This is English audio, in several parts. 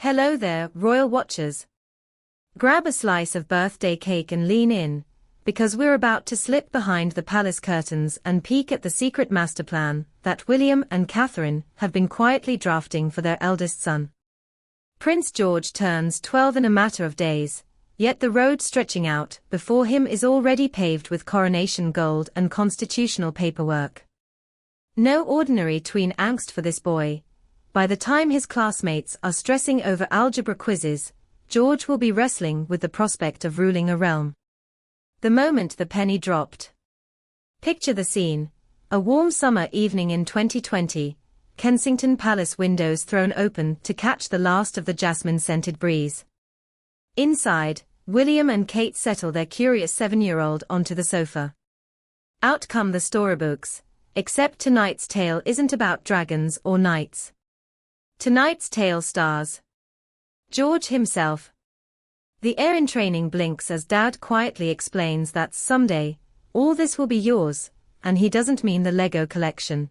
Hello there, royal watchers. Grab a slice of birthday cake and lean in, because we're about to slip behind the palace curtains and peek at the secret master plan that William and Catherine have been quietly drafting for their eldest son. Prince George turns 12 in a matter of days, yet the road stretching out before him is already paved with coronation gold and constitutional paperwork. No ordinary tween angst for this boy. By the time his classmates are stressing over algebra quizzes, George will be wrestling with the prospect of ruling a realm. The moment the penny dropped. Picture the scene: a warm summer evening in 2020, Kensington Palace windows thrown open to catch the last of the jasmine-scented breeze. Inside, William and Kate settle their curious 7-year-old onto the sofa. Out come the storybooks, except tonight's tale isn't about dragons or knights. Tonight's tale stars George himself. The heir in training blinks as Dad quietly explains that someday, all this will be yours, and he doesn't mean the Lego collection.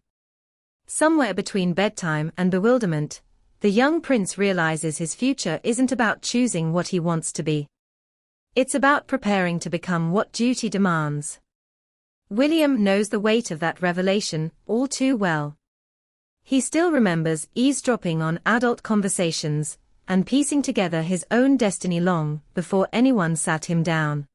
Somewhere between bedtime and bewilderment, the young prince realizes his future isn't about choosing what he wants to be. It's about preparing to become what duty demands. William knows the weight of that revelation all too well. He still remembers eavesdropping on adult conversations and piecing together his own destiny long before anyone sat him down.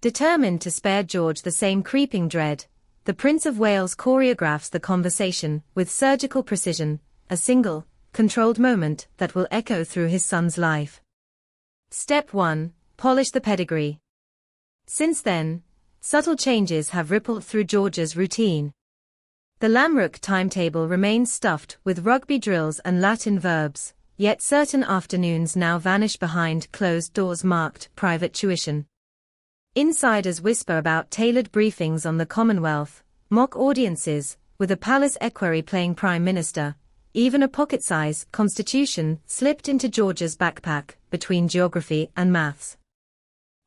Determined to spare George the same creeping dread, the Prince of Wales choreographs the conversation with surgical precision, a single, controlled moment that will echo through his son's life. Step 1. Polish the pedigree. Since then, subtle changes have rippled through George's routine. The Lamrook timetable remains stuffed with rugby drills and Latin verbs, yet certain afternoons now vanish behind closed doors marked private tuition. Insiders whisper about tailored briefings on the Commonwealth, mock audiences, with a palace equerry playing prime minister, even a pocket-size constitution slipped into George's backpack between geography and maths.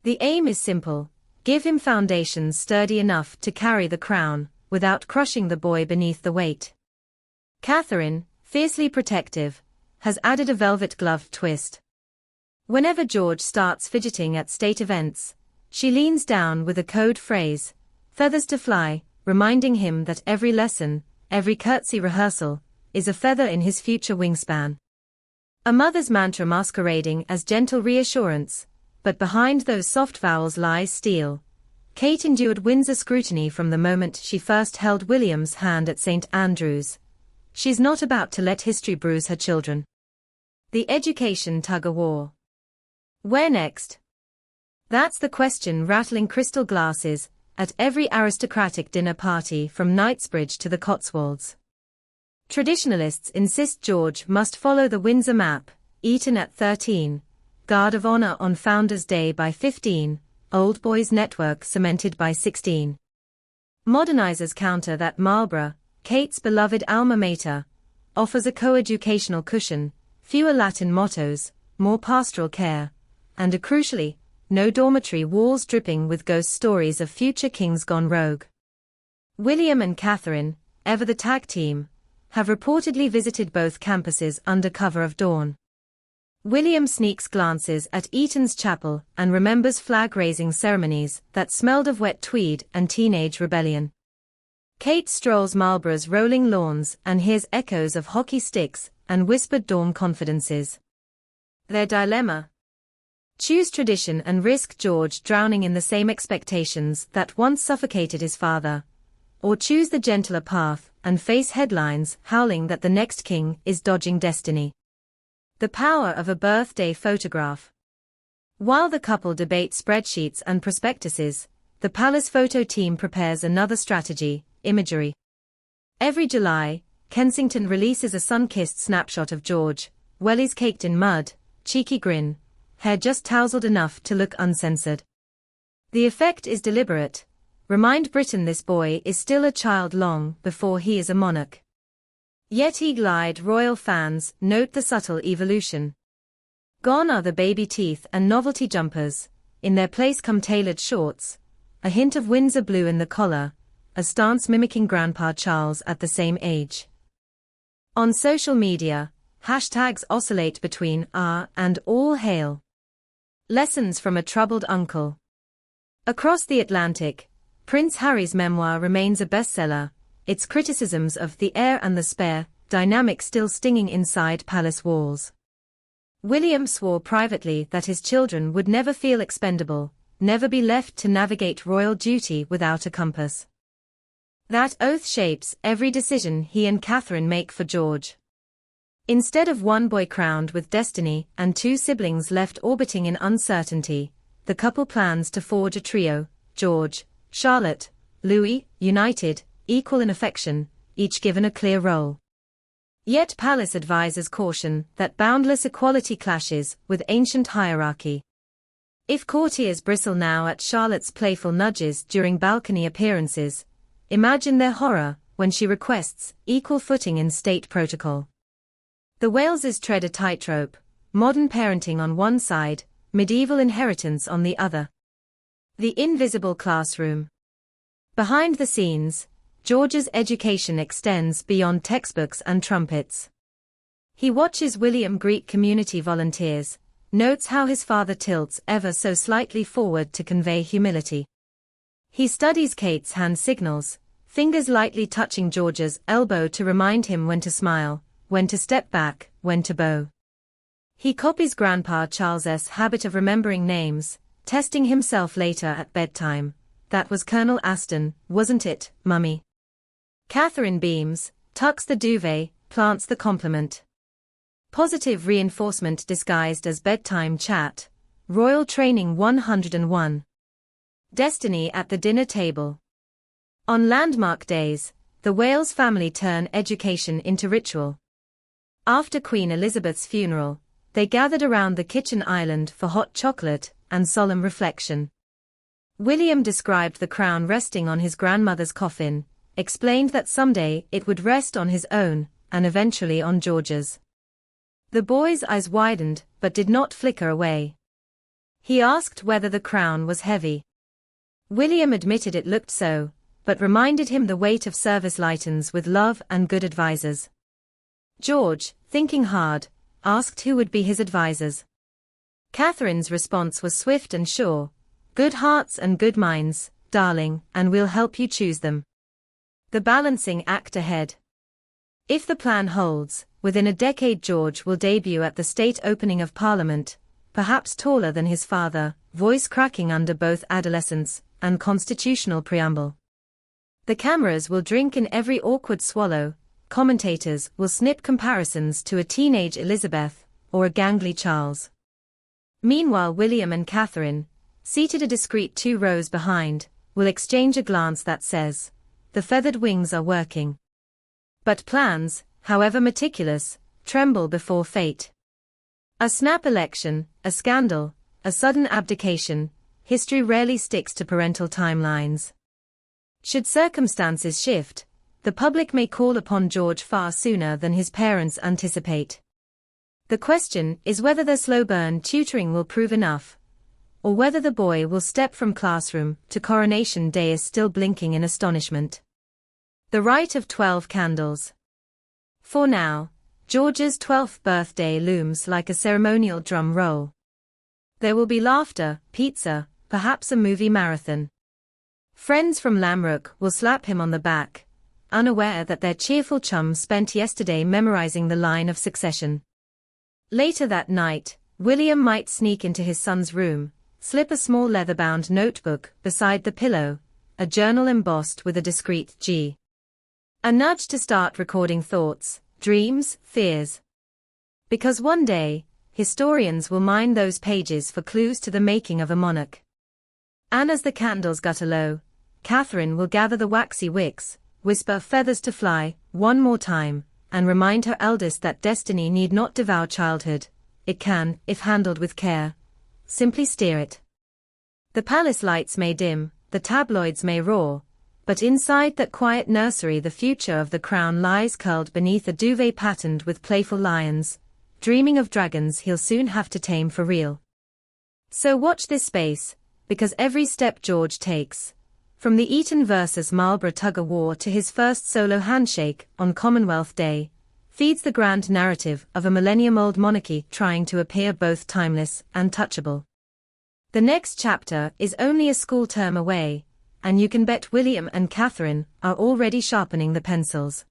The aim is simple: give him foundations sturdy enough to carry the crown, without crushing the boy beneath the weight. Catherine, fiercely protective, has added a velvet-gloved twist. Whenever George starts fidgeting at state events, she leans down with a code phrase, "feathers to fly," reminding him that every lesson, every curtsy rehearsal, is a feather in his future wingspan. A mother's mantra masquerading as gentle reassurance, but behind those soft vowels lies steel. Kate endured Windsor scrutiny from the moment she first held William's hand at St. Andrews. She's not about to let history bruise her children. The Education Tug of War. Where next? That's the question rattling crystal glasses at every aristocratic dinner party from Knightsbridge to the Cotswolds. Traditionalists insist George must follow the Windsor map, Eton at 13, Guard of Honor on Founders' Day by 15, Old Boys Network cemented by 16. Modernizers counter that Marlborough, Kate's beloved alma mater, offers a co-educational cushion, fewer Latin mottos, more pastoral care, and crucially, no dormitory walls dripping with ghost stories of future kings gone rogue. William and Catherine, ever the tag team, have reportedly visited both campuses under cover of dawn. William sneaks glances at Eton's chapel and remembers flag-raising ceremonies that smelled of wet tweed and teenage rebellion. Kate strolls Marlborough's rolling lawns and hears echoes of hockey sticks and whispered dorm confidences. Their dilemma: choose tradition and risk George drowning in the same expectations that once suffocated his father, or choose the gentler path and face headlines howling that the next king is dodging destiny. The power of a birthday photograph. While the couple debate spreadsheets and prospectuses, the palace photo team prepares another strategy: imagery. Every July, Kensington releases a sun-kissed snapshot of George, wellies caked in mud, cheeky grin, hair just tousled enough to look uncensored. The effect is deliberate: remind Britain this boy is still a child long before he is a monarch. Yet eagle-eyed royal fans note the subtle evolution. Gone are the baby teeth and novelty jumpers, in their place come tailored shorts, a hint of Windsor blue in the collar, a stance mimicking Grandpa Charles at the same age. On social media, hashtags oscillate between "ah" and "all hail." Lessons from a troubled uncle. Across the Atlantic, Prince Harry's memoir remains a bestseller, its criticisms of the heir and the spare dynamic still stinging inside palace walls. William swore privately that his children would never feel expendable, never be left to navigate royal duty without a compass. That oath shapes every decision he and Catherine make for George. Instead of one boy crowned with destiny and two siblings left orbiting in uncertainty, the couple plans to forge a trio: George, Charlotte, Louis, united, equal in affection, each given a clear role. Yet palace advisors caution that boundless equality clashes with ancient hierarchy. If courtiers bristle now at Charlotte's playful nudges during balcony appearances, imagine their horror when she requests equal footing in state protocol. The Waleses tread a tightrope, modern parenting on one side, medieval inheritance on the other. The invisible classroom. Behind the scenes, George's education extends beyond textbooks and trumpets. He watches William greet community volunteers, notes how his father tilts ever so slightly forward to convey humility. He studies Kate's hand signals, fingers lightly touching George's elbow to remind him when to smile, when to step back, when to bow. He copies Grandpa Charles's habit of remembering names, testing himself later at bedtime. "That was Colonel Aston, wasn't it, Mummy?" Catherine beams, tucks the duvet, plants the compliment. Positive reinforcement disguised as bedtime chat. Royal Training 101. Destiny at the dinner table. On landmark days, the Wales family turn education into ritual. After Queen Elizabeth's funeral, they gathered around the kitchen island for hot chocolate and solemn reflection. William described the crown resting on his grandmother's coffin, explained that someday it would rest on his own, and eventually on George's. The boy's eyes widened but did not flicker away. He asked whether the crown was heavy. William admitted it looked so, but reminded him the weight of service lightens with love and good advisors. George, thinking hard, asked who would be his advisors. Catherine's response was swift and sure: "Good hearts and good minds, darling, and we'll help you choose them." The balancing act ahead. If the plan holds, within a decade George will debut at the state opening of Parliament, perhaps taller than his father, voice cracking under both adolescence and constitutional preamble. The cameras will drink in every awkward swallow, commentators will snip comparisons to a teenage Elizabeth or a gangly Charles. Meanwhile William and Catherine, seated a discreet 2 rows behind, will exchange a glance that says, "The feathered wings are working." But plans, however meticulous, tremble before fate. A snap election, a scandal, a sudden abdication, history rarely sticks to parental timelines. Should circumstances shift, the public may call upon George far sooner than his parents anticipate. The question is whether their slow burn tutoring will prove enough, or whether the boy will step from classroom to coronation day is still blinking in astonishment. The rite of 12 candles. For now, George's 12th birthday looms like a ceremonial drum roll. There will be laughter, pizza, perhaps a movie marathon. Friends from Lamrook will slap him on the back, unaware that their cheerful chum spent yesterday memorizing the line of succession. Later that night, William might sneak into his son's room, slip a small leather-bound notebook beside the pillow, a journal embossed with a discreet G. A nudge to start recording thoughts, dreams, fears. Because one day, historians will mine those pages for clues to the making of a monarch. And as the candles gutter low, Catherine will gather the waxy wicks, whisper feathers to fly, one more time, and remind her eldest that destiny need not devour childhood. It can, if handled with care, simply steer it. The palace lights may dim, the tabloids may roar, but inside that quiet nursery the future of the crown lies curled beneath a duvet patterned with playful lions, dreaming of dragons he'll soon have to tame for real. So watch this space, because every step George takes, from the Eton versus Marlborough tug of war to his first solo handshake on Commonwealth Day, feeds the grand narrative of a millennium-old monarchy trying to appear both timeless and touchable. The next chapter is only a school term away, and you can bet William and Catherine are already sharpening the pencils.